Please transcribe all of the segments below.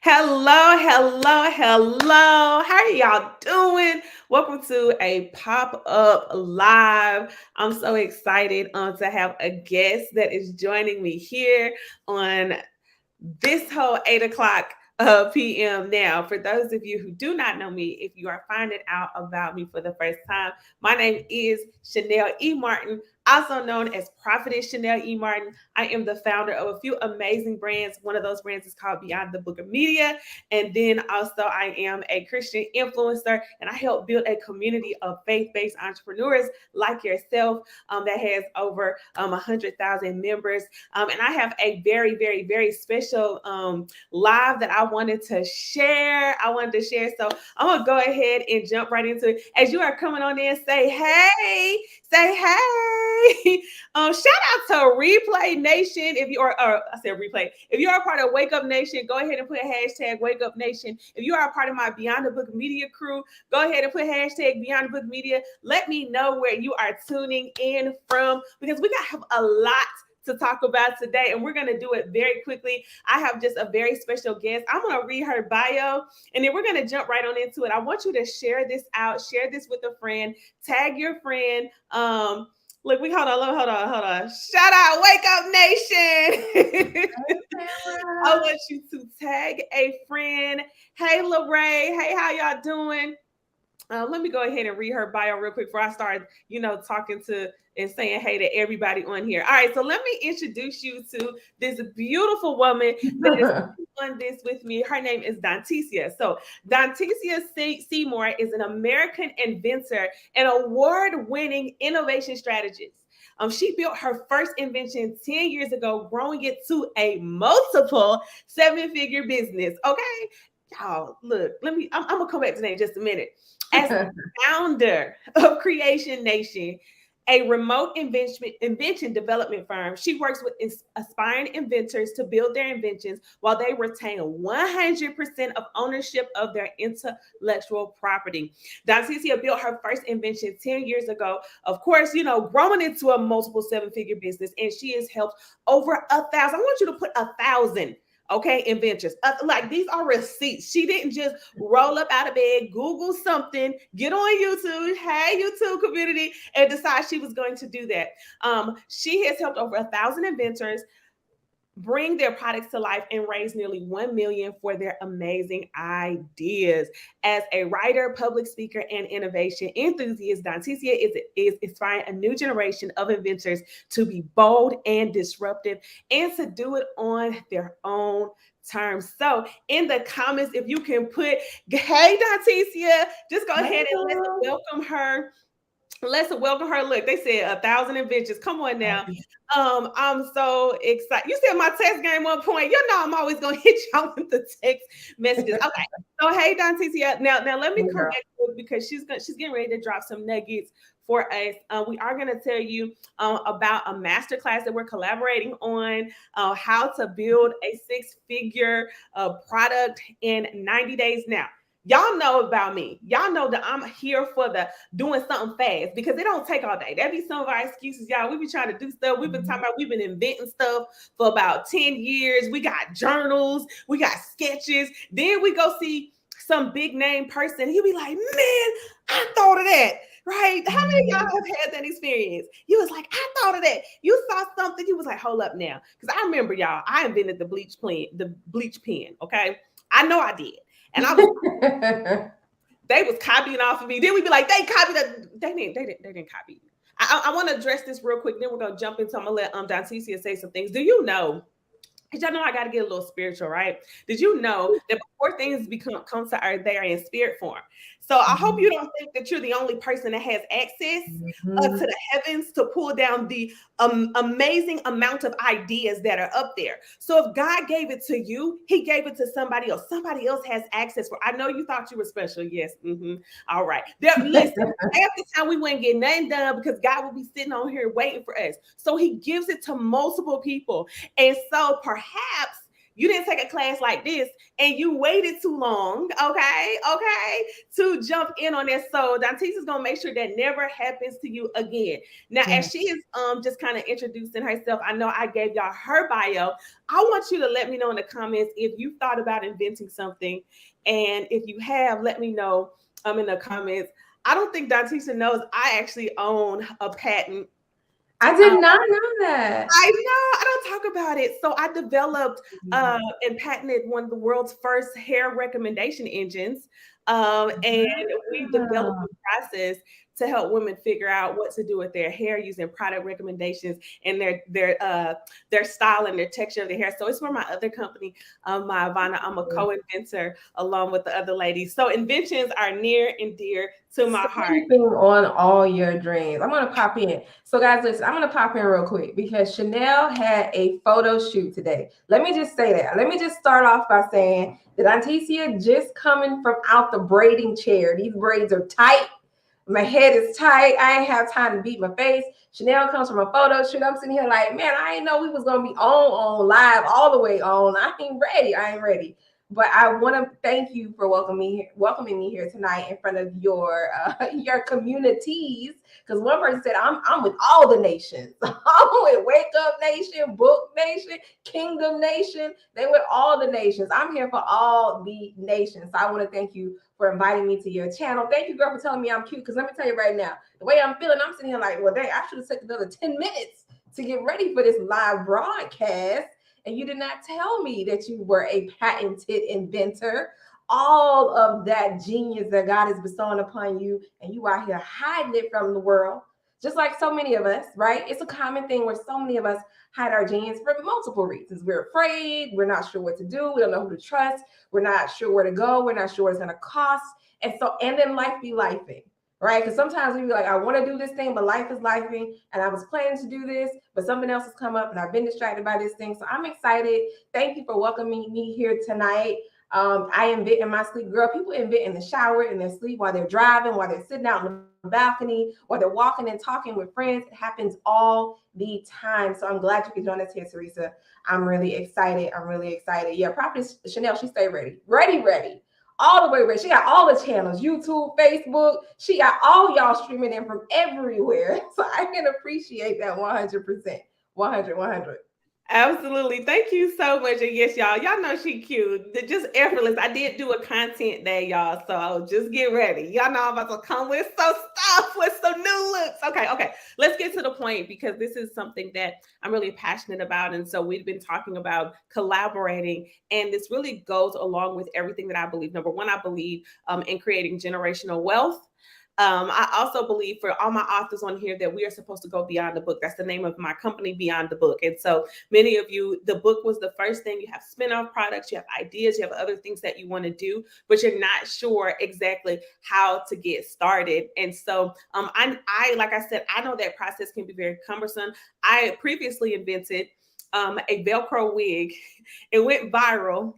Hello, hello, hello. How are y'all doing? Welcome to a pop-up live. I'm so excited to have a guest that is joining me here on this whole 8 o'clock p.m. Now. For those of you who do not know me, if you are finding out about me for the first time, my name is Chanel E. Martin, also known as Prophetess Chanel E. Martin. I am the founder of a few amazing brands. One of those brands is called Beyond the Book of Media. And then also I am a Christian influencer, and I help build a community of faith-based entrepreneurs like yourself that has over 100,000 members. And I have a very, very, very special live that I wanted to share. So I'm going to go ahead and jump right into it. As you are coming on in, say hey. Shout out to Replay Nation. If you are, I said replay. If you are a part of Wake Up Nation, go ahead and put hashtag Wake Up Nation. If you are a part of my Beyond the Book Media crew, go ahead and put hashtag Beyond the Book Media. Let me know where you are tuning in from, because we got to have a lot to talk about today, and we're going to do it very quickly. I have just a very special guest. I'm going to read her bio, and then we're going to jump right on into it. I want you to share this out, share this with a friend, tag your friend. Look, hold on. Shout out, Wake Up Nation. I want you to tag a friend. Hey, Lorraine. Hey, how y'all doing? Let me go ahead and read her bio real quick before I start, talking to and saying hey to everybody on here. All right, so let me introduce you to this beautiful woman that is on this with me. Her name is Dontecia. So Dontecia Seymore is an American inventor and award-winning innovation strategist. She built her first invention 10 years ago, growing it to a multiple seven-figure business. Okay, y'all, look, I'm gonna come back to that in just a minute. As the founder of Creation Nation, a remote invention development firm, she works with aspiring inventors to build their inventions while they retain 100% of ownership of their intellectual property. Dontecia built her first invention 10 years ago, of course, growing into a multiple seven-figure business, and she has helped over 1,000. I want you to put 1,000. Okay, inventors. Like, these are receipts. She didn't just roll up out of bed, Google something, get on YouTube, hey YouTube community, and decide she was going to do that. She has helped over 1,000 inventors bring their products to life and raise nearly 1 million for their amazing ideas. As a writer, public speaker, and innovation enthusiast, Dontecia is inspiring a new generation of inventors to be bold and disruptive and to do it on their own terms. So in the comments, if you can put, hey Dontecia, just go ahead and let's welcome her. Look, they said 1,000 inventions. Come on now. I'm so excited. You said my text game 1 point. I'm always gonna hit y'all with the text messages. Okay. So hey Dontecia. Now let me come back to it, because she's getting ready to drop some nuggets for us. We are going to tell you about a masterclass that we're collaborating on, how to build a six-figure product in 90 days. Now, y'all know about me. Y'all know that I'm here for the doing something fast, because it don't take all day. That be some of our excuses, y'all. We be trying to do stuff. We've been talking about, we've been inventing stuff for about 10 years. We got journals, we got sketches. Then we go see some big name person. He'll be like, man, I thought of that. Right? How many of y'all have had that experience? You was like, I thought of that. You saw something. You was like, hold up now. Because I remember, y'all, I invented the bleach pen. Okay. I know I did. And I was they was copying off of me. Then we'd be like, they copied it. They didn't copy. I want to address this real quick. Then we're gonna jump into. I'm gonna let Dontecia say some things. Do you know? Because y'all know I got to get a little spiritual, right? Did you know that before things come to earth, they are in spirit form? So I hope you don't think that you're the only person that has access to the heavens to pull down the amazing amount of ideas that are up there. So if God gave it to you, he gave it to somebody else. Somebody else has access for. I know you thought you were special. Yes. All right. Listen, half the time we wouldn't get nothing done because God will be sitting on here waiting for us. So he gives it to multiple people. And so perhaps you didn't take a class like this and you waited too long, okay, to jump in on this. So Dontecia's gonna make sure that never happens to you again. Now, as she is just kind of introducing herself, I know I gave y'all her bio. I want you to let me know in the comments if you thought about inventing something, and if you have, let me know in the comments. I don't think Dontecia knows I actually own a patent. I did not know that. I know, I don't talk about it. So I developed and patented one of the world's first hair recommendation engines. And we developed the process to help women figure out what to do with their hair using product recommendations and their style and their texture of their hair. So it's for my other company, my Ivana. I'm a co-inventor along with the other ladies. So inventions are near and dear to my heart. On all your dreams. I'm gonna pop in. So guys, listen, I'm gonna pop in real quick because Chanel had a photo shoot today. Let me just say that. Let me just start off by saying that Dontecia just coming from out the braiding chair. These braids are tight. My head is tight. I ain't have time to beat my face. Chanel comes from a photo shoot. I'm sitting here like, man, I didn't know we was gonna be on live all the way on. I ain't ready. But I want to thank you for welcoming me here tonight in front of your communities. Because one person said, I'm with all the nations. I'm with Wake Up Nation, Book Nation, Kingdom Nation. They with all the nations. I'm here for all the nations. So I want to thank you for inviting me to your channel. Thank you, girl, for telling me I'm cute. Because let me tell you right now, the way I'm feeling, I'm sitting here like, well, dang, I should have taken another 10 minutes to get ready for this live broadcast. And you did not tell me that you were a patented inventor. All of that genius that God is bestowing upon you, and you out here hiding it from the world, just like so many of us, right? It's a common thing where so many of us hide our genius for multiple reasons. We're afraid, we're not sure what to do, we don't know who to trust, we're not sure where to go, we're not sure what it's going to cost. And then life be lifing. Right? Because sometimes we be like, I want to do this thing, but life is lifing, and I was planning to do this, but something else has come up, and I've been distracted by this thing. So I'm excited. Thank you for welcoming me here tonight. I invent in my sleep, girl. People invent in the shower, in their sleep, while they're driving, while they're sitting out on the balcony, while they're walking and talking with friends. It happens all the time. So I'm glad you could join us here, Teresa. I'm really excited. Yeah, Prophet Chanel, she stay ready. Ready. All the way ready. She got all the channels, YouTube, Facebook. She got all y'all streaming in from everywhere. So I can appreciate that 100%. 100. Absolutely. Thank you so much. And yes, y'all know she cute. Just effortless. I did do a content day, y'all. So just get ready. Y'all know I'm about to come with some stuff, with some new looks. Okay. Let's get to the point, because this is something that I'm really passionate about. And so we've been talking about collaborating, and this really goes along with everything that I believe. Number one, I believe in creating generational wealth. I also believe, for all my authors on here, that we are supposed to go beyond the book. That's the name of my company, Beyond the Book. And so many of you, the book was the first thing. You have spin-off products, you have ideas, you have other things that you want to do, but you're not sure exactly how to get started. And so I like I said, I know that process can be very cumbersome. I previously invented a Velcro wig. It went viral.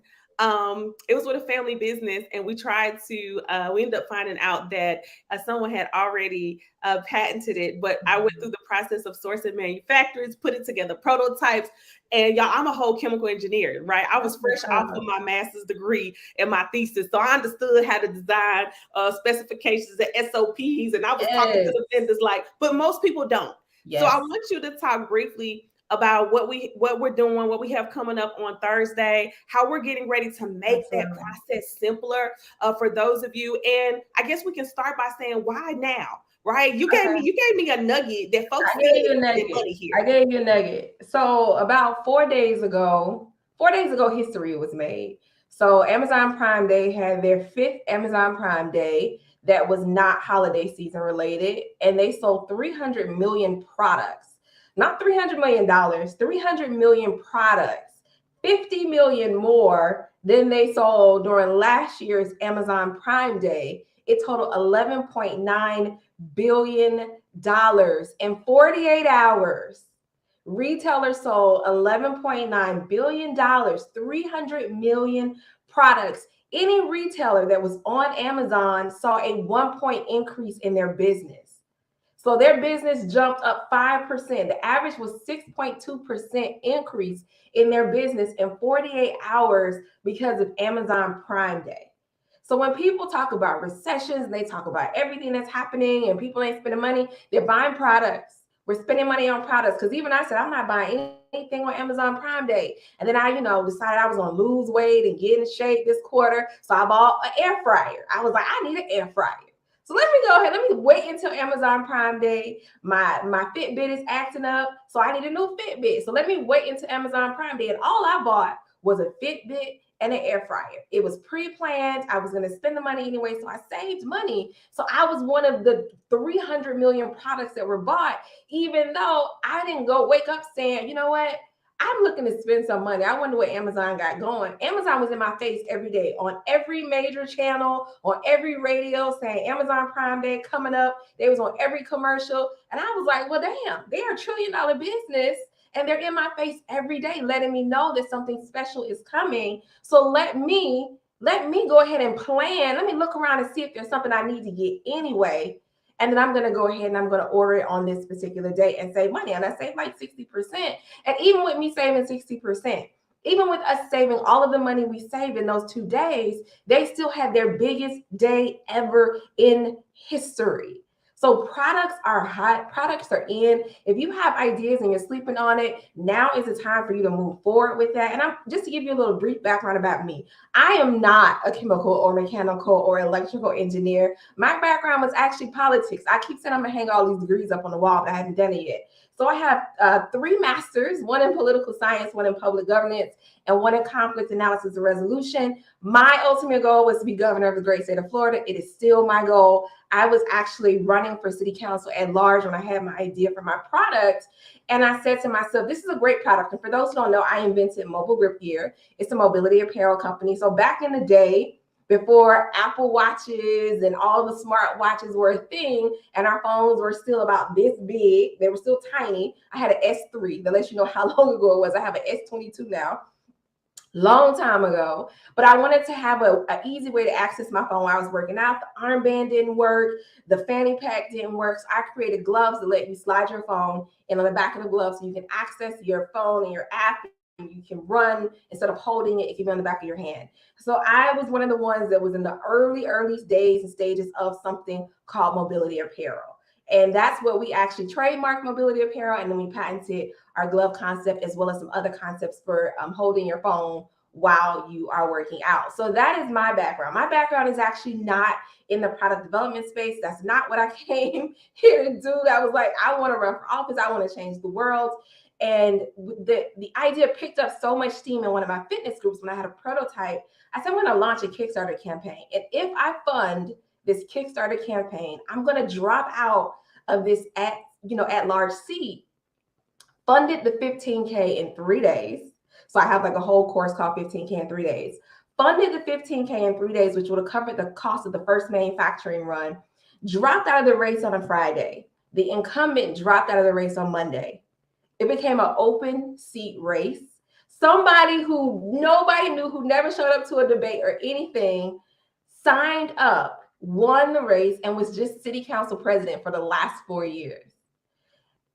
It was with a family business, and we tried to, we ended up finding out that someone had already patented it, but I went through the process of sourcing manufacturers, put it together, prototypes, and y'all, I'm a whole chemical engineer, right? I was fresh off of my master's degree and my thesis, so I understood how to design specifications and SOPs, and I was talking to the vendors like, but most people don't. So I want you to talk briefly about what we're doing, what we have coming up on Thursday, how we're getting ready to make that process simpler for those of you. And I guess we can start by saying, why now? Right? You gave me a nugget that folks need to get money here. I gave you a nugget. So about 4 days ago, history was made. So Amazon Prime Day had their 5th Amazon Prime Day that was not holiday season related, and they sold 300 million products. Not $300 million, 300 million products, 50 million more than they sold during last year's Amazon Prime Day. It totaled $11.9 billion in 48 hours. Retailers sold $11.9 billion, 300 million products. Any retailer that was on Amazon saw a 1 point increase in their business. So their business jumped up 5%. The average was 6.2% increase in their business in 48 hours because of Amazon Prime Day. So when people talk about recessions and they talk about everything that's happening and people ain't spending money, they're buying products. We're spending money on products, because even I said I'm not buying anything on Amazon Prime Day. And then I, decided I was gonna lose weight and get in shape this quarter. So I bought an air fryer. I was like, I need an air fryer. So let me go ahead. Let me wait until Amazon Prime Day. My Fitbit is acting up, so I need a new Fitbit. So let me wait until Amazon Prime Day. And all I bought was a Fitbit and an air fryer. It was pre-planned. I was going to spend the money anyway, so I saved money. So I was one of the 300 million products that were bought, even though I didn't go wake up saying, you know what? I'm looking to spend some money. I wonder what Amazon got going. Amazon was in my face every day on every major channel, on every radio saying Amazon Prime Day coming up. They was on every commercial. And I was like, well, damn, they're $1 trillion business. And they're in my face every day, letting me know that something special is coming. So let me go ahead and plan. Let me look around and see if there's something I need to get anyway. And then I'm going to go ahead and I'm going to order it on this particular day and save money. And I save like 60%. And even with me saving 60%, even with us saving all of the money we saved in those 2 days, they still had their biggest day ever in history. So products are hot, products are in. If you have ideas and you're sleeping on it, now is the time for you to move forward with that. And I'm just to give you a little brief background about me. I am not a chemical or mechanical or electrical engineer. My background was actually politics. I keep saying I'm gonna hang all these degrees up on the wall, but I haven't done it yet. So I have 3 masters, one in political science, one in public governance, and one in conflict analysis and resolution. My ultimate goal was to be governor of the great state of Florida. It is still my goal. I was actually running for city council at large when I had my idea for my product. And I said to myself, this is a great product. And for those who don't know, I invented Mobile Grip Gear. It's a mobility apparel company. So back in the day, before Apple Watches and all the smart watches were a thing, and our phones were still about this big, they were still tiny. I had an S3. That lets you know how long ago it was. I have an S22 now. Long time ago, but I wanted to have an easy way to access my phone while I was working out. The armband didn't work. The fanny pack didn't work. So I created gloves to let you slide your phone in on the back of the glove so you can access your phone and your app. And you can run instead of holding it. It can be on the back of your hand. So I was one of the ones that was in the early days and stages of something called mobility apparel. And that's what we actually trademarked, mobility apparel, and then we patented our glove concept as well as some other concepts for holding your phone while you are working out. So that is my background. My background is actually not in the product development space. That's not what I came here to do. I was like, I want to run for office. I want to change the world. And the idea picked up so much steam in one of my fitness groups when I had a prototype. I said, I'm going to launch a Kickstarter campaign. And if I fund this Kickstarter campaign, I'm going to drop out of this at large seat. Funded the 15K in 3 days. So I have like a whole course called 15K in 3 days. Funded the 15K in 3 days, which would have covered the cost of the first manufacturing run. Dropped out of the race on a Friday. The incumbent dropped out of the race on Monday. It became an open seat race. Somebody who nobody knew, who never showed up to a debate or anything, signed up, won the race, and was just city council president for the last 4 years.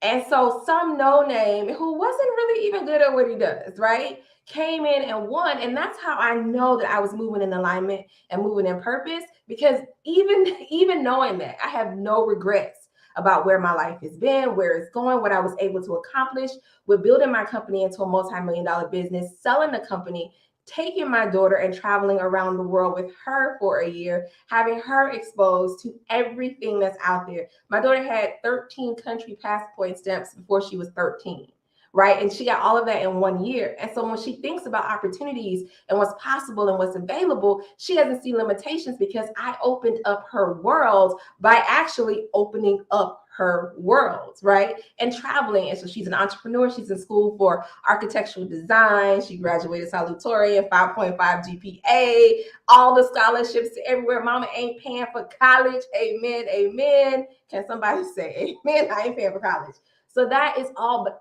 And so some no-name who wasn't really even good at what he does, right, came in and won. And that's how I know that I was moving in alignment and moving in purpose, because even knowing that, I have no regrets about where my life has been, where it's going, what I was able to accomplish with building my company into a multi-million-dollar business, selling the company, taking my daughter and traveling around the world with her for a year, having her exposed to everything that's out there. My daughter had 13 country passport stamps before she was 13, right? And she got all of that in 1 year. And so when she thinks about opportunities and what's possible and what's available, she doesn't see limitations, because I opened up her world by actually opening up her world, right? And traveling. And so she's an entrepreneur. She's in school for architectural design. She graduated salutatorian, 5.5 GPA, all the scholarships to everywhere. Mama ain't paying for college. Amen, amen. Can somebody say amen? I ain't paying for college. So that is all. But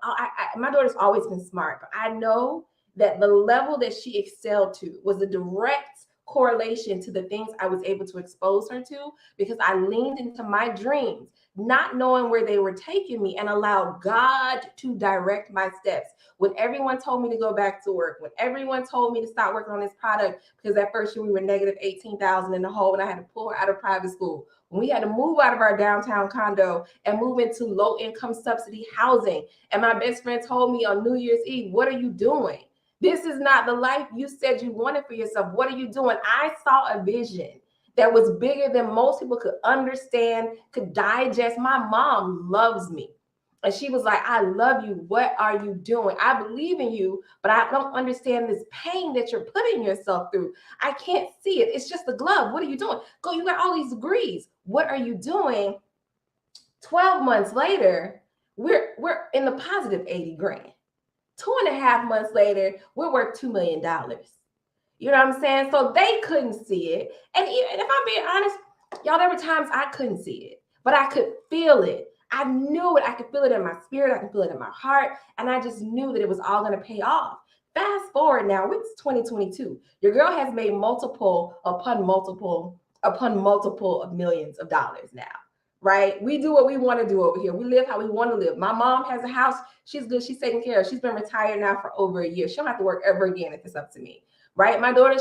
my daughter's always been smart. But I know that the level that she excelled to was a direct correlation to the things I was able to expose her to, because I leaned into my dreams. not knowing where they were taking me, and allowed God to direct my steps. When everyone told me to go back to work, when everyone told me to stop working on this product, because that first year we were negative 18,000 in the hole and I had to pull her out of private school. When we had to move out of our downtown condo and move into low income subsidy housing. And my best friend told me on New Year's Eve, what are you doing? This is not the life you said you wanted for yourself. What are you doing? I saw a vision that was bigger than most people could understand, could digest. My mom loves me. And she was like, I love you. What are you doing? I believe in you, but I don't understand this pain that you're putting yourself through. I can't see it. It's just the glove. What are you doing? Go, you got all these degrees. What are you doing? 12 months later, we're in the positive 80 grand. 2.5 months later, we're worth $2 million. You know what I'm saying? So they couldn't see it. And if I'm being honest, y'all, there were times I couldn't see it, but I could feel it. I knew it. I could feel it in my spirit. I could feel it in my heart. And I just knew that it was all going to pay off. Fast forward now, it's 2022. Your girl has made multiple upon multiple of millions of dollars now, right? We do what we want to do over here. We live how we want to live. My mom has a house. She's good. She's taken care of. She's been retired now for over a year. She don't have to work ever again if it's up to me, right? My daughter,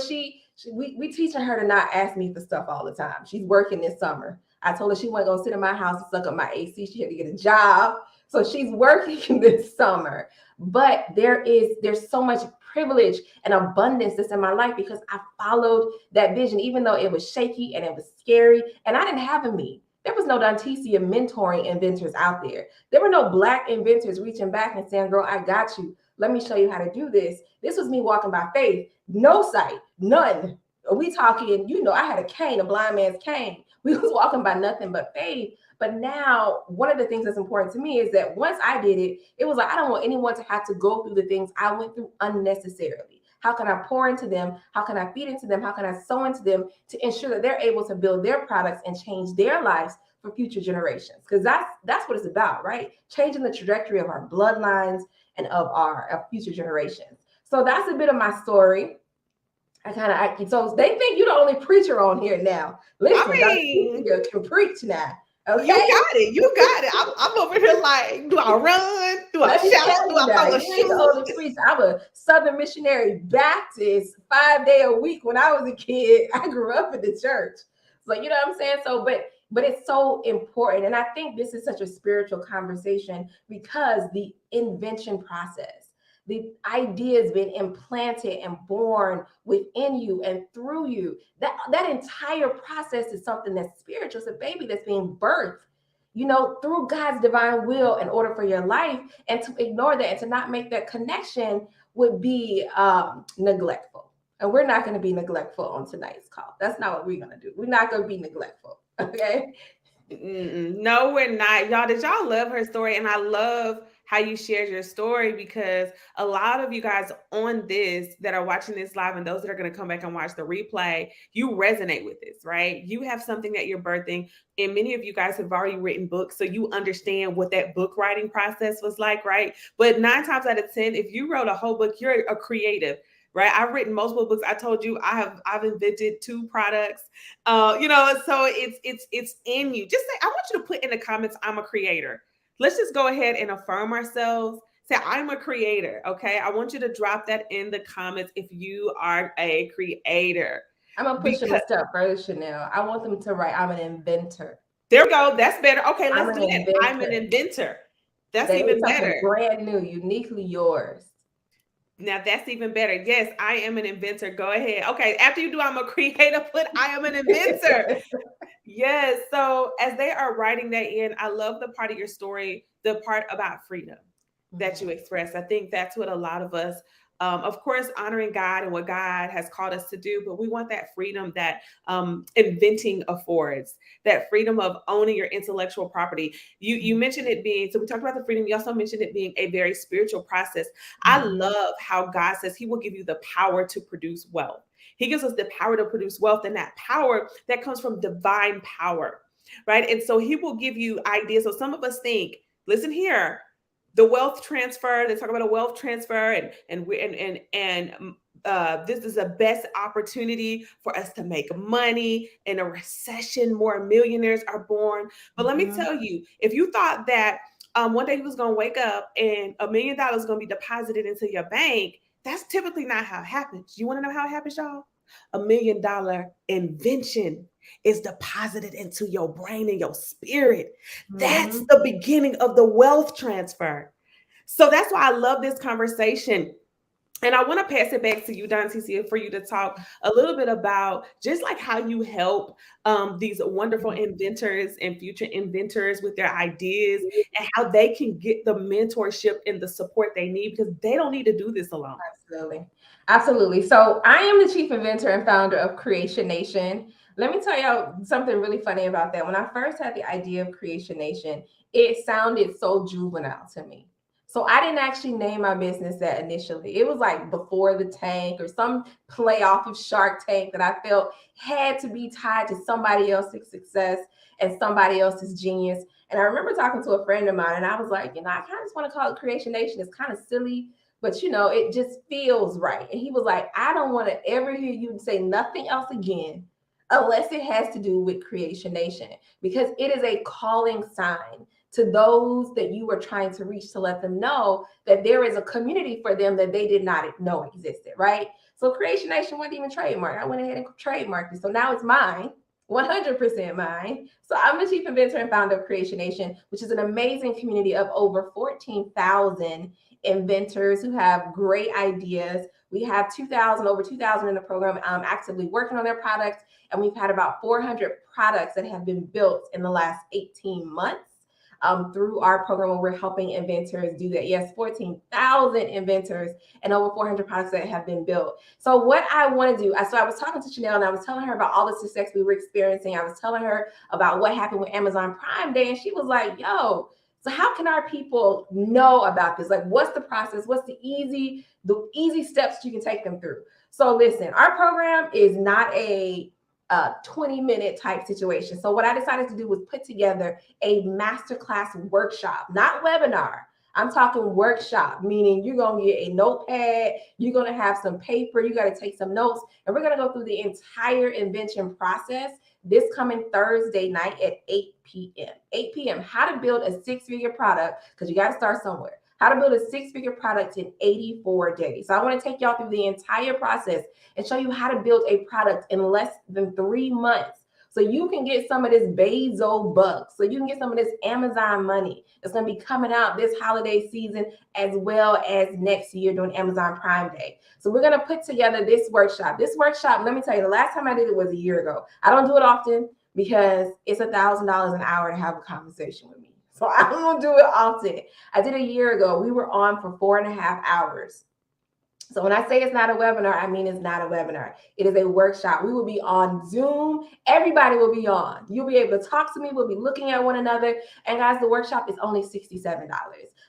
we teaching her to not ask me for stuff all the time. She's working this summer. I told her she wasn't going to sit in my house and suck up my AC. She had to get a job. So she's working this summer. But there's so much privilege and abundance that's in my life because I followed that vision, even though it was shaky and it was scary. And I didn't have a me. There was no Dontecia mentoring inventors out there. There were no Black inventors reaching back and saying, girl, I got you. Let me show you how to do this. This was me walking by faith. No sight, none. We talking, I had a cane, a blind man's cane. We was walking by nothing but faith. But now one of the things that's important to me is that once I did it, it was like, I don't want anyone to have to go through the things I went through unnecessarily. How can I pour into them? How can I feed into them? How can I sow into them to ensure that they're able to build their products and change their lives for future generations? Because that's what it's about, right? Changing the trajectory of our bloodlines and of our future generations. So that's a bit of my story. So they think you're the only preacher on here now. Listen, you can preach now. Okay, you got it. I'm over here like, do I run? Do I shout? Do I follow shoes? I'm a Southern Missionary Baptist 5 day a week. When I was a kid, I grew up in the church. So you know what I'm saying? So, but it's so important. And I think this is such a spiritual conversation because the invention process, the ideas being implanted and born within you and through you, that entire process is something that's spiritual. It's a baby that's being birthed, through God's divine will in order for your life. And to ignore that and to not make that connection would be neglectful. And we're not going to be neglectful on tonight's call. That's not what we're going to do. We're not going to be neglectful. Okay. No, we're not. Y'all, did y'all love her story? And I love how you shared your story because a lot of you guys on this that are watching this live and those that are going to come back and watch the replay, you resonate with this, right? You have something that you're birthing, and many of you guys have already written books, so you understand what that book writing process was like, right? But 9 times out of 10, if you wrote a whole book, you're a creative. Right. I've written multiple books. I told you I've invented 2 products. So it's in you. Just say, I want you to put in the comments, I'm a creator. Let's just go ahead and affirm ourselves. Say, I'm a creator. Okay. I want you to drop that in the comments if you are a creator. I'm gonna push them a step further, Chanel. I want them to write, I'm an inventor. There we go. That's better. Okay, let's do that. I'm an inventor. That's even better. Brand new, uniquely yours. Now that's even better. Yes, I am an inventor. Go ahead. Okay, after you do, I'm a creator, put I am an inventor. Yes. So as they are writing that in, I love the part of your story, the part about freedom that you express. I think that's what a lot of us, of course, honoring God and what God has called us to do, but we want that freedom that inventing affords, that freedom of owning your intellectual property. You mentioned it being, so we talked about the freedom. You also mentioned it being a very spiritual process. I love how God says he will give you the power to produce wealth. He gives us the power to produce wealth, and that power that comes from divine power, right? And so he will give you ideas. So some of us think, listen here, the wealth transfer, they talk about a wealth transfer and this is the best opportunity for us to make money. In a recession, more millionaires are born. But let me tell you, if you thought that one day you was going to wake up and $1 million is going to be deposited into your bank, that's typically not how it happens. You want to know how it happens, y'all? $1 million invention is deposited into your brain and your spirit. That's the beginning of the wealth transfer. So that's why I love this conversation. And I want to pass it back to you, Dontecia, for you to talk a little bit about just like how you help these wonderful inventors and future inventors with their ideas and how they can get the mentorship and the support they need, because they don't need to do this alone. Absolutely. Absolutely. So I am the chief inventor and founder of Creation Nation. Let me tell y'all something really funny about that. When I first had the idea of Creation Nation, it sounded so juvenile to me. So I didn't actually name my business that initially. It was like Before the Tank or some play off of Shark Tank that I felt had to be tied to somebody else's success and somebody else's genius. And I remember talking to a friend of mine and I was like, I kind of just want to call it Creation Nation. It's kind of silly, but it just feels right. And he was like, I don't want to ever hear you say nothing else again unless it has to do with Creation Nation, because it is a calling sign to those that you are trying to reach, to let them know that there is a community for them that they did not know existed, right? So Creation Nation wasn't even trademarked. I went ahead and trademarked it. So now it's mine, 100% mine. So I'm the chief inventor and founder of Creation Nation, which is an amazing community of over 14,000 inventors who have great ideas. We have over 2,000 in the program actively working on their products. And we've had about 400 products that have been built in the last 18 months. Through our program where we're helping inventors do that. Yes, 14,000 inventors and over 400 products that have been built. So what I want to do, so I was talking to Chanel and I was telling her about all the success we were experiencing. I was telling her about what happened with Amazon Prime Day, and she was like, yo, so how can our people know about this? Like, what's the process? What's the easy steps you can take them through? So listen, our program is not a 20-minute type situation. So what I decided to do was put together a masterclass workshop, not webinar. I'm talking workshop, meaning you're going to get a notepad, you're going to have some paper, you got to take some notes, and we're going to go through the entire invention process this coming Thursday night at 8 p.m. 8 p.m. How to build a six-figure product, because you got to start somewhere. How to build a six-figure product in 84 days. So I want to take y'all through the entire process and show you how to build a product in less than 3 months. So you can get some of this Bezos bucks. So you can get some of this Amazon money that's going to be coming out this holiday season as well as next year during Amazon Prime Day. So we're going to put together this workshop. This workshop, let me tell you, the last time I did it was a year ago. I don't do it often because it's $1,000 an hour to have a conversation with me. So I don't do it often. I did a year ago. We were on for 4.5 hours. So when I say it's not a webinar, I mean it's not a webinar. It is a workshop. We will be on Zoom. Everybody will be on. You'll be able to talk to me. We'll be looking at one another. And guys, the workshop is only $67.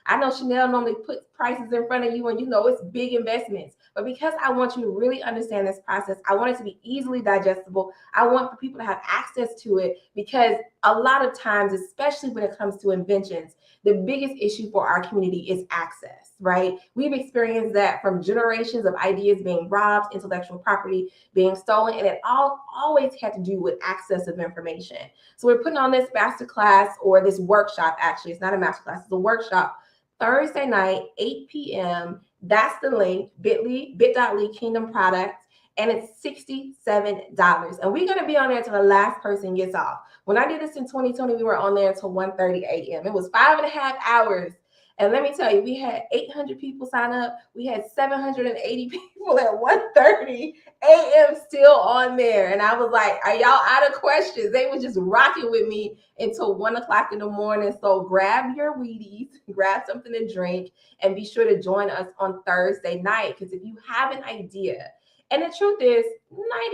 I know Chanel normally puts prices in front of you and it's big investments. But because I want you to really understand this process, I want it to be easily digestible. I want for people to have access to it, because a lot of times, especially when it comes to inventions, the biggest issue for our community is access, right? We've experienced that from generations of ideas being robbed, intellectual property being stolen, and it always had to do with access of information. So we're putting on this masterclass, or this workshop, actually. It's not a masterclass, it's a workshop, Thursday night, 8 p.m. That's the link, bit.ly Kingdom Products. And it's $67. And we're going to be on there until the last person gets off. When I did this in 2020, we were on there until 1:30 a.m. It was 5.5 hours. And let me tell you, we had 800 people sign up. We had 780 people at 1:30 a.m. still on there. And I was like, are y'all out of questions? They were just rocking with me until 1 o'clock in the morning. So grab your Wheaties, grab something to drink, and be sure to join us on Thursday night. Because if you have an idea, and the truth is,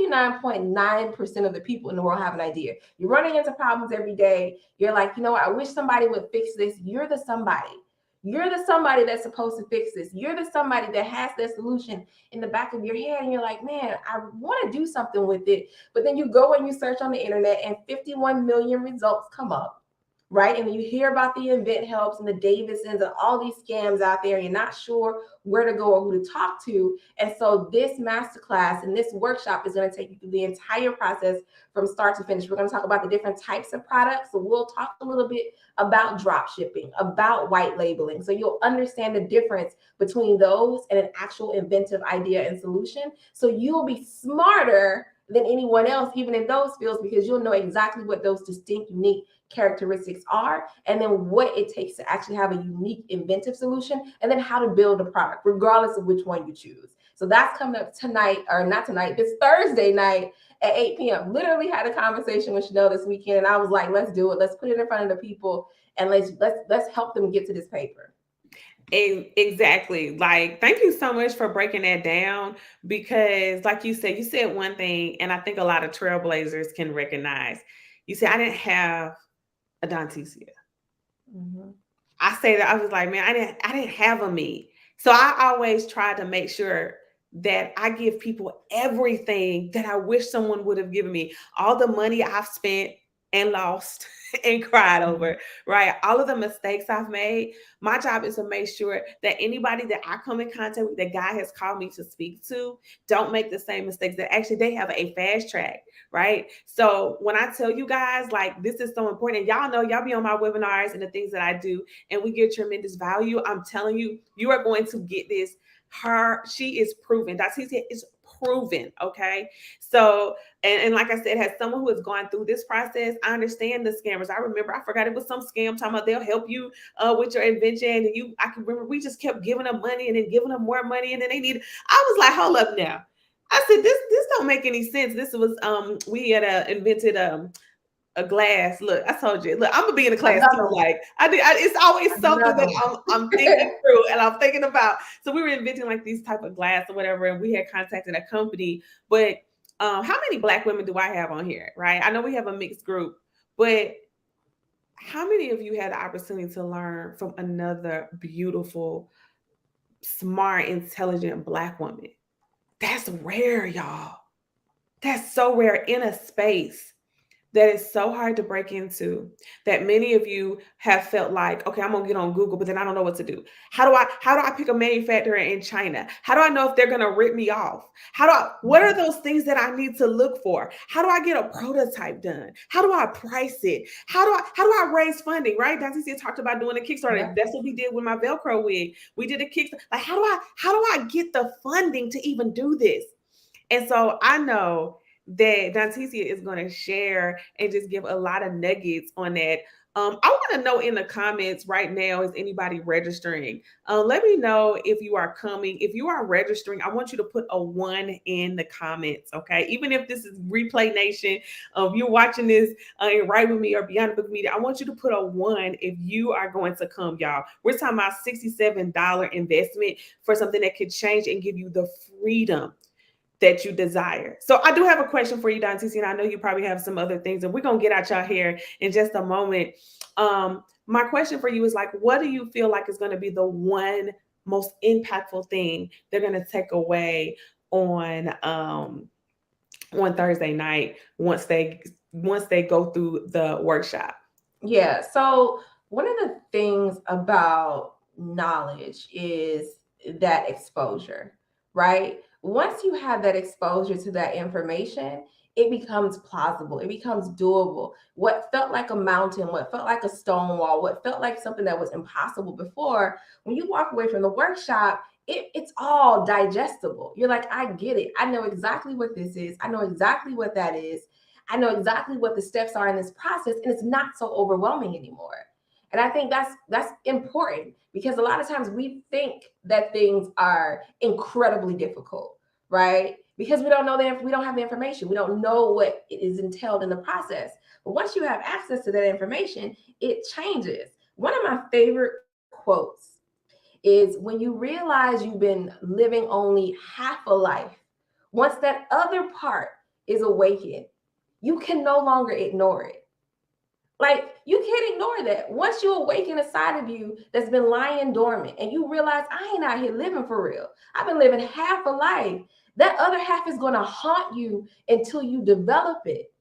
99.9% of the people in the world have an idea. You're running into problems every day. You're like, I wish somebody would fix this. You're the somebody. You're the somebody that's supposed to fix this. You're the somebody that has that solution in the back of your head. And you're like, man, I want to do something with it. But then you go and you search on the internet and 51 million results come up. right? And you hear about the Invent Helps and the Davidsons and all these scams out there, and you're not sure where to go or who to talk to. And so this masterclass and this workshop is going to take you through the entire process from start to finish. We're going to talk about the different types of products. So we'll talk a little bit about drop shipping, about white labeling. So you'll understand the difference between those and an actual inventive idea and solution. So you'll be smarter than anyone else, even in those fields, because you'll know exactly what those distinct, unique characteristics are, and then what it takes to actually have a unique inventive solution, and then how to build a product, regardless of which one you choose. So that's coming up tonight, or not tonight, this Thursday night at 8 p.m. Literally had a conversation with Chanel this weekend, and I was like, let's do it. Let's put it in front of the people, and let's help them get to this paper. Exactly. Like, thank you so much for breaking that down, because like you said one thing, and I think a lot of trailblazers can recognize. You said, I didn't have a Dontecia. Mm-hmm. I say that I was like, man, I didn't have a me. So I always try to make sure that I give people everything that I wish someone would have given me. All the money I've spent and lost and cried over, right? All of the mistakes I've made. My job is to make sure that anybody that I come in contact with, that God has called me to speak to, don't make the same mistakes. That actually they have a fast track, right? So when I tell you guys, like, this is so important, and y'all know, y'all be on my webinars and the things that I do, and we get tremendous value. I'm telling you, you are going to get this. She is proven. Dontecia is proven. Okay. So, and like I said, as someone who has gone through this process, I understand the scammers. I forgot it was some scam talking about they'll help you with your invention. And I can remember we just kept giving them money and then giving them more money. And then I was like, hold up now. I said, this don't make any sense. This was, we had invented, a glass. Look, I told you. Look, I'm gonna be in the class too. Like it's always something that I'm thinking through and I'm thinking about. So we were inventing like these type of glass or whatever, and we had contacted a company. But how many Black women do I have on here? Right? I know we have a mixed group, but how many of you had the opportunity to learn from another beautiful, smart, intelligent Black woman? That's rare, y'all. That's so rare in a space that is so hard to break into, that many of you have felt like, okay, I'm gonna get on Google, but then I don't know what to do. How do I pick a manufacturer in China? How do I know if they're gonna rip me off? What are those things that I need to look for? How do I get a prototype done? How do I price it? How do I raise funding? Right? Dontecia talked about doing a Kickstarter. Yeah. That's what we did with my Velcro wig. We did a Kickstarter. Like, how do I get the funding to even do this? And so I know that Dontecia is going to share and just give a lot of nuggets on that. I want to know in the comments right now, is anybody registering? Let me know if you are coming. If you are registering, I want you to put a 1 in the comments, okay? Even if this is Replay Nation, you're watching this right with me or Beyond the Book Media, I want you to put a 1 if you are going to come, y'all. We're talking about $67 investment for something that could change and give you the freedom that you desire. So I do have a question for you, Dontecia, and I know you probably have some other things, and we're going to get at y'all here in just a moment. My question for you is, like, what do you feel like is going to be the one most impactful thing they're going to take away on Thursday night once they go through the workshop? Yeah. So one of the things about knowledge is that exposure, right? Once you have that exposure to that information, it becomes plausible. It becomes doable. What felt like a mountain, what felt like a stone wall, what felt like something that was impossible before, when you walk away from the workshop, it's all digestible. You're like, I get it. I know exactly what this is. I know exactly what that is. I know exactly what the steps are in this process, and it's not so overwhelming anymore. And I think that's important, because a lot of times we think that things are incredibly difficult, right? Because we don't have the information. We don't know what is entailed in the process. But once you have access to that information, it changes. One of my favorite quotes is, when you realize you've been living only half a life, once that other part is awakened, you can no longer ignore it. Like, you can't ignore that. Once you awaken a side of you that's been lying dormant, and you realize, I ain't out here living for real. I've been living half a life. That other half is going to haunt you until you develop it.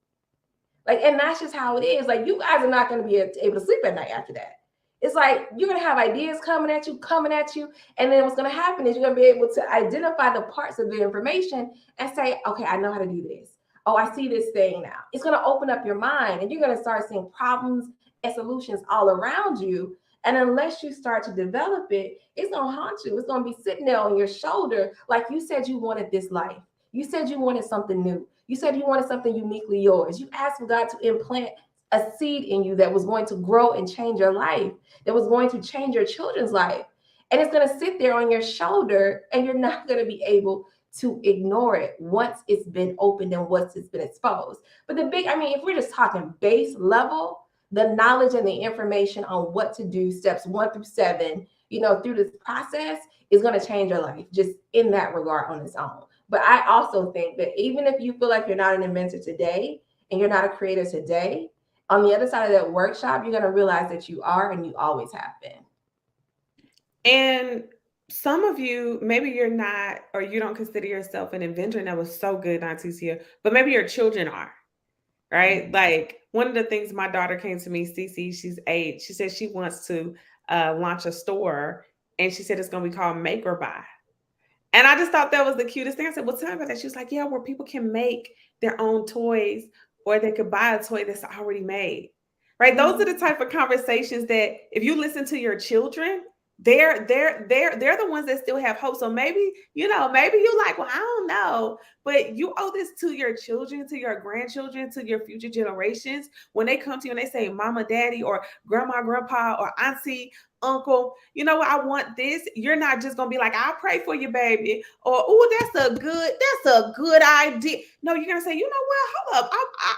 Like, and that's just how it is. Like, you guys are not going to be able to sleep at night after that. It's like you're going to have ideas coming at you. And then what's going to happen is you're going to be able to identify the parts of the information and say, okay, I know how to do this. Oh, I see this thing now. It's going to open up your mind, and you're going to start seeing problems and solutions all around you. And unless you start to develop it, it's going to haunt you. It's going to be sitting there on your shoulder. Like you said, you wanted this life. You said you wanted something new. You said you wanted something uniquely yours. You asked for God to implant a seed in you that was going to grow and change your life, that was going to change your children's life. And it's going to sit there on your shoulder, and you're not going to be able to ignore it once it's been opened and once it's been exposed. But if we're just talking base level, the knowledge and the information on what to do, steps 1 through 7, through this process is going to change your life just in that regard on its own. But I also think that even if you feel like you're not an inventor today and you're not a creator today, on the other side of that workshop, you're going to realize that you are, and you always have been. And some of you, maybe you're not, or you don't consider yourself an inventor, and that was so good, Dontecia, but maybe your children are, right? Mm-hmm. Like one of the things my daughter came to me, Cece, she's 8, she said she wants to launch a store, and she said it's going to be called Make or Buy. And I just thought that was the cutest thing. I said, well, tell me about that. She was like, yeah, where people can make their own toys, or they could buy a toy that's already made, right? Mm-hmm. Those are the type of conversations that if you listen to your children, they're the ones that still have hope. So maybe you're like, well, I don't know, but you owe this to your children, to your grandchildren, to your future generations. When they come to you and they say, mama, daddy, or grandma, grandpa, or auntie, uncle, you know what, I want this. You're not just gonna be like, I'll pray for you, baby, or oh, that's a good idea. No, you're gonna say, you know what, hold up,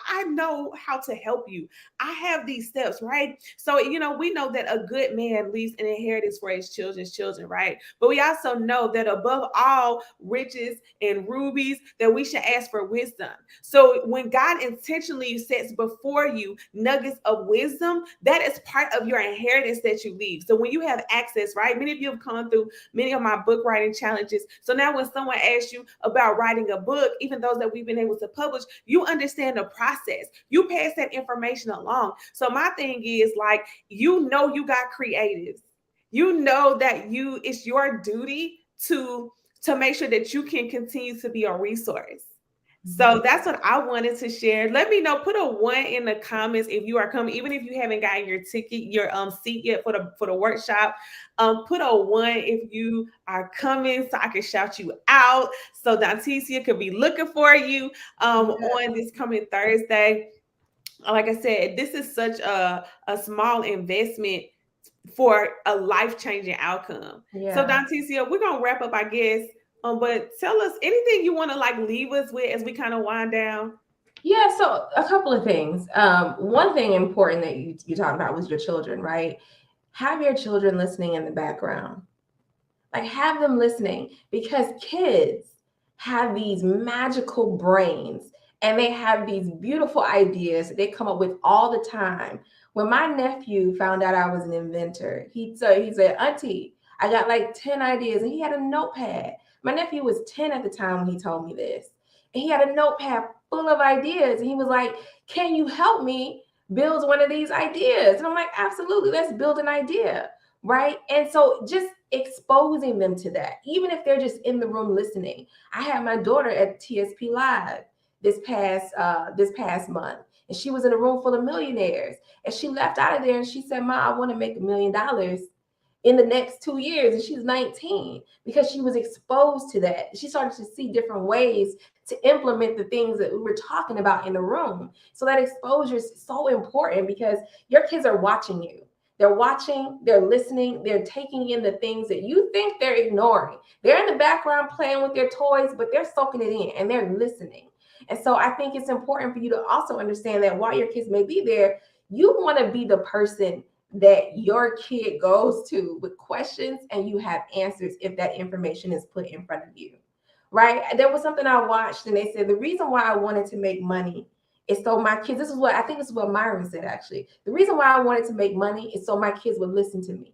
I know how to help you. I have these steps, right? So we know that a good man leaves an inheritance for his children's children, right? But we also know that above all riches and rubies, that we should ask for wisdom. So when God intentionally sets before you nuggets of wisdom, that is part of your inheritance that you leave. So when you have access, right? Many of you have come through many of my book writing challenges. So now when someone asks you about writing a book, even those that we've been able to publish, you understand the process. You pass that information along. So my thing is like, you got creatives. You know that it's your duty to make sure that you can continue to be a resource. So that's what I wanted to share. Let me know. Put a 1 in the comments if you are coming, even if you haven't gotten your ticket, your seat yet for the workshop. Put a 1 if you are coming, so I can shout you out. So Dontecia could be looking for you on this coming Thursday. Like I said, this is such a small investment for a life-changing outcome. Yeah. So Dontecia, we're gonna wrap up, I guess. But tell us anything you want to leave us with as we kind of wind down. Yeah, so a couple of things. One thing important that you talked about was your children, right? Have your children listening in the background. Like, have them listening, because kids have these magical brains and they have these beautiful ideas that they come up with all the time. When my nephew found out I was an inventor, he said, Auntie, I got like 10 ideas, and he had a notepad. My nephew was 10 at the time when he told me this. And he had a notepad full of ideas. And he was like, can you help me build one of these ideas? And I'm like, absolutely, let's build an idea, right? And so just exposing them to that, even if they're just in the room listening. I had my daughter at TSP Live this past month, and she was in a room full of millionaires. And she left out of there and she said, Ma, I want to make $1 million in the next 2 years. And she's 19, because she was exposed to that. She started to see different ways to implement the things that we were talking about in the room. So that exposure is so important, because your kids are watching you. They're watching, they're listening, they're taking in the things that you think they're ignoring. They're in the background playing with their toys, but they're soaking it in and they're listening. And so I think it's important for you to also understand that while your kids may be there, you want to be the person that your kid goes to with questions, and you have answers if that information is put in front of you, right? There was something I watched, and they said the reason why I wanted to make money is so my kids, this is what Myron said, actually. The reason why I wanted to make money is so my kids would listen to me,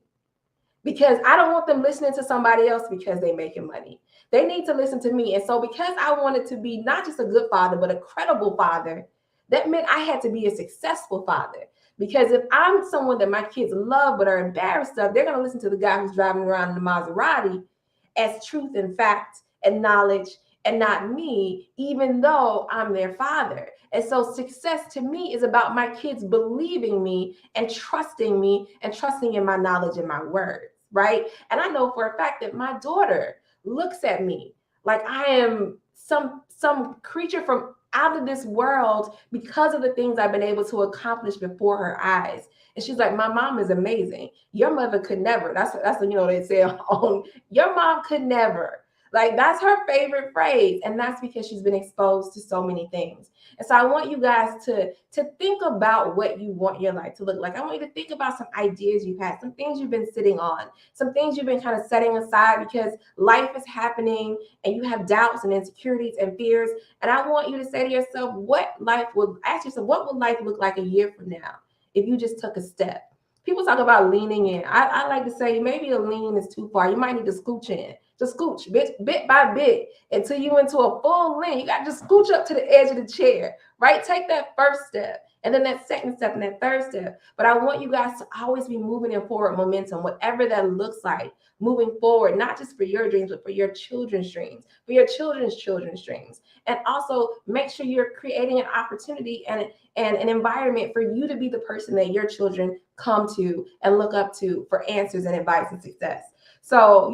because I don't want them listening to somebody else because they're making money. They need to listen to me. And so because I wanted to be not just a good father, but a credible father, That meant I had to be a successful father. Because if I'm someone that my kids love but are embarrassed of, they're going to listen to the guy who's driving around in the Maserati as truth and fact and knowledge, and not me, even though I'm their father. And so success to me is about my kids believing me and trusting in my knowledge and my words, right? And I know for a fact that my daughter looks at me like I am some creature from out of this world because of the things I've been able to accomplish before her eyes. And she's like, my mom is amazing. Your mother could never. That's they say on your mom could never. Like, that's her favorite phrase. And that's because she's been exposed to so many things. And so I want you guys to think about what you want your life to look like. I want you to think about some ideas you've had, some things you've been sitting on, some things you've been kind of setting aside because life is happening and you have doubts and insecurities and fears. And I want you to say to yourself, ask yourself, what would life look like a year from now if you just took a step? People talk about leaning in. I like to say maybe a lean is too far. You might need to scooch in. Just scooch bit by bit until you into a full lean. You got to just scooch up to the edge of the chair, right? Take that first step and then that second step and that third step. But I want you guys to always be moving in forward momentum, whatever that looks like, moving forward, not just for your dreams, but for your children's dreams, for your children's dreams. And also make sure you're creating an opportunity and an environment for you to be the person that your children come to and look up to for answers and advice and success. So,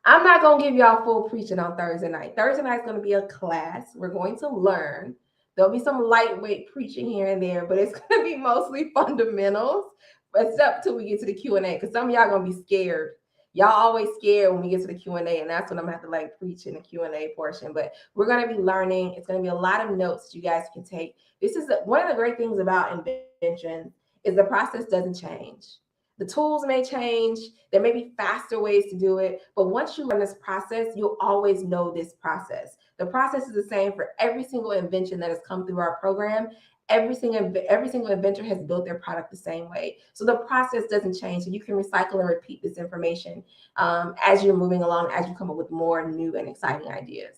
I'm not going to give y'all full preaching on Thursday night. Thursday night is going to be a class. We're going to learn. There'll be some lightweight preaching here and there, but it's going to be mostly fundamentals, except till we get to the Q&A, because some of y'all going to be scared. Y'all always scared when we get to the Q&A, and that's when I'm going to have to preach in the Q&A portion. But we're going to be learning. It's going to be a lot of notes that you guys can take. This is one of the great things about invention is the process doesn't change. The tools may change. There may be faster ways to do it. But once you learn this process, you'll always know this process. The process is the same for every single invention that has come through our program. Every single inventor has built their product the same way. So the process doesn't change. So you can recycle and repeat this information as you're moving along, as you come up with more new and exciting ideas.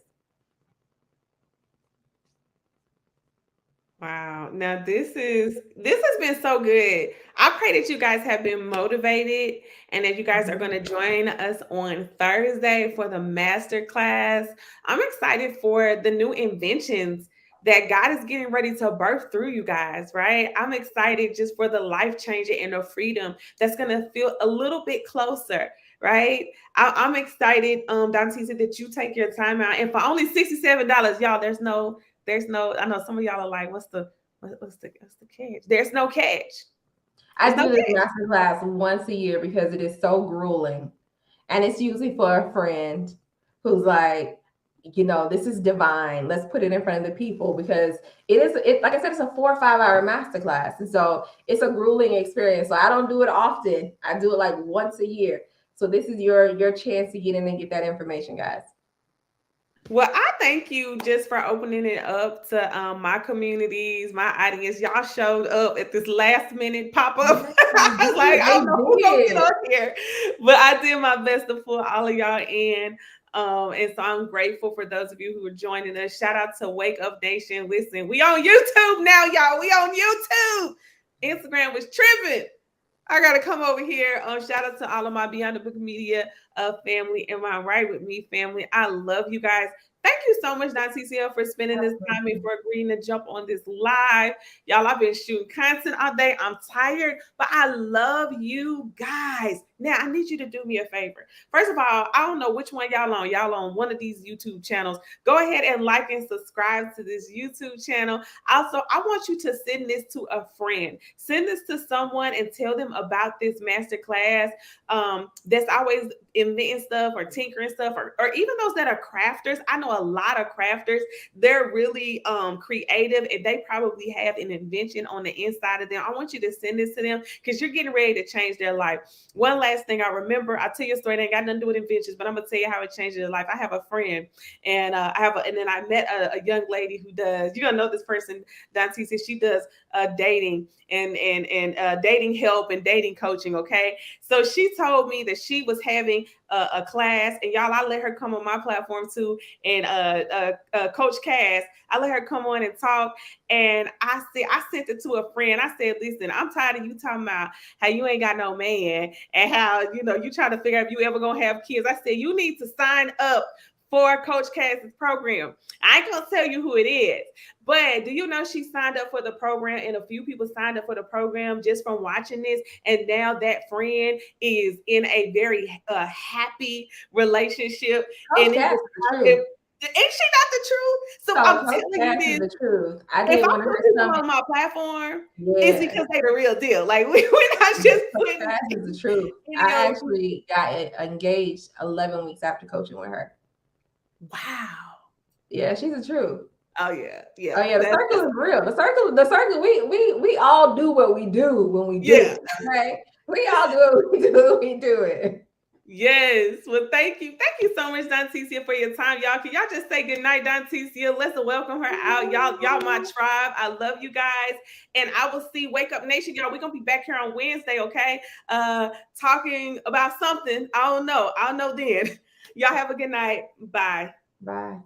Wow. Now this has been so good. I pray that you guys have been motivated and that you guys are going to join us on Thursday for the master class. I'm excited for the new inventions that God is getting ready to birth through you guys, right? I'm excited just for the life changing and the freedom that's going to feel a little bit closer, right? I'm excited, Dontecia, that you take your time out, and for only $67, y'all, there's no, I know some of y'all are like, what's the catch? There's no catch. I do this master class once a year because it is so grueling. And it's usually for a friend who's like, this is divine. Let's put it in front of the people, because like I said, it's a 4 or 5 hour master class. And so it's a grueling experience. So I don't do it often. I do it once a year. So this is your chance to get in and get that information, guys. Well, I thank you just for opening it up to my communities, my audience. Y'all showed up at this last minute pop up. I was like, I don't know who's going to talk here, but I did my best to pull all of y'all in. And so I'm grateful for those of you who are joining us. Shout out to Wake Up Nation. Listen, we on YouTube now, y'all. We on YouTube. Instagram was tripping. I got to come over here. Shout out to all of my Beyond the Book Media family and my Right With Me family. I love you guys. Thank you so much, Dontecia, for spending this time and for agreeing to jump on this live. Y'all, I've been shooting content all day. I'm tired, but I love you guys. Now, I need you to do me a favor. First of all, I don't know which one y'all on. Y'all on one of these YouTube channels. Go ahead and like and subscribe to this YouTube channel. Also, I want you to send this to a friend. Send this to someone and tell them about this masterclass that's always inventing stuff or tinkering stuff, or even those that are crafters. I know a lot of crafters. They're really creative, and they probably have an invention on the inside of them. I want you to send this to them because you're getting ready to change their life. One last thing I remember, I'll tell you a story that ain't got nothing to do with inventions, but I'm gonna tell you how it changed their life. I have a friend, and then I met a young lady who does, you're gonna know this person, Dontecia. She does dating and dating help and dating coaching. Okay, so she told me that she was having a class. And y'all, I let her come on my platform too. And Coach Cass, I let her come on and talk. And I sent it to a friend. I said, listen, I'm tired of you talking about how you ain't got no man and how, you try to figure out if you ever gonna have kids. I said, you need to sign up for Coach Cass's program. I ain't gonna tell you who it is, but do you know she signed up for the program, and a few people signed up for the program just from watching this, and now that friend is in a very happy relationship. Coach And Cass is the truth. Ain't she not the truth? So I'm Coach telling Cass you is this. the truth. I If did I want to put hear people something. on my platform, Yeah. it's because they the real deal. Like we're not just Coach Cass is the truth. I actually got engaged 11 weeks after coaching with her. Wow. Yeah, she's the truth. Oh yeah, yeah. Oh yeah, the circle is real. The circle. We all do what we do when we do it. Okay, we all do what we do when we do it. Yes. Well, thank you so much, Dontecia, for your time, y'all. Can y'all just say good night, Dontecia? Let's welcome her out, y'all. My tribe. I love you guys, and I will see Wake Up Nation, y'all. We're gonna be back here on Wednesday, okay? Talking about something. I don't know. I'll know then. Y'all have a good night. Bye. Bye.